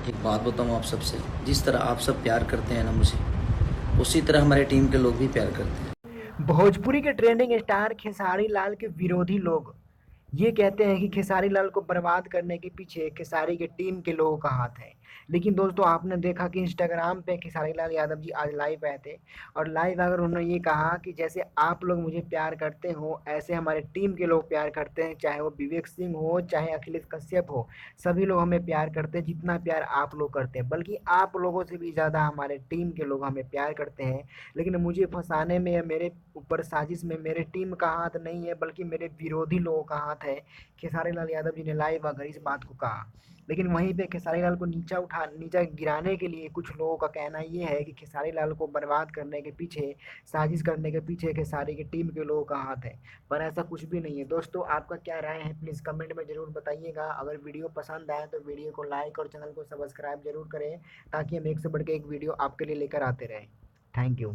एक बात बताऊँ आप सबसे, जिस तरह आप सब प्यार करते हैं ना मुझे, उसी तरह हमारे टीम के लोग भी प्यार करते हैं। भोजपुरी के ट्रेंडिंग स्टार खेसारी लाल के विरोधी लोग ये कहते हैं कि खेसारी लाल को बर्बाद करने के पीछे खेसारी के टीम के लोगों का हाथ है। लेकिन दोस्तों आपने देखा कि इंस्टाग्राम पे खेसारी लाल यादव जी आज लाइव आए थे और लाइव आकर उन्होंने ये कहा कि जैसे आप लोग मुझे प्यार करते हो ऐसे हमारे टीम के लोग प्यार करते हैं, चाहे वो विवेक सिंह हो चाहे अखिलेश कश्यप हो, सभी लोग हमें प्यार करते हैं जितना प्यार आप लोग करते हैं, बल्कि आप लोगों से भी ज़्यादा हमारे टीम के लोग हमें प्यार करते हैं। लेकिन मुझे फंसाने में या मेरे ऊपर साजिश में मेरे टीम का हाथ नहीं है बल्कि मेरे विरोधी लोगों का हाथ है। खेसारी लाल यादव जी ने लाइव आकर इस बात को कहा। लेकिन वहीं पे खेसारी लाल को नीचा गिराने के लिए कुछ लोगों का कहना ये है कि खेसारी लाल को बर्बाद करने के पीछे, साजिश करने के पीछे खेसारी की टीम के लोगों का हाथ है। पर ऐसा कुछ भी नहीं है। दोस्तों आपका क्या राय है प्लीज़ कमेंट में ज़रूर बताइएगा। अगर वीडियो पसंद आए तो वीडियो को लाइक और चैनल को सब्सक्राइब जरूर करें, ताकि हम एक से बढ़ के एक वीडियो आपके लिए लेकर आते रहें। Thank you.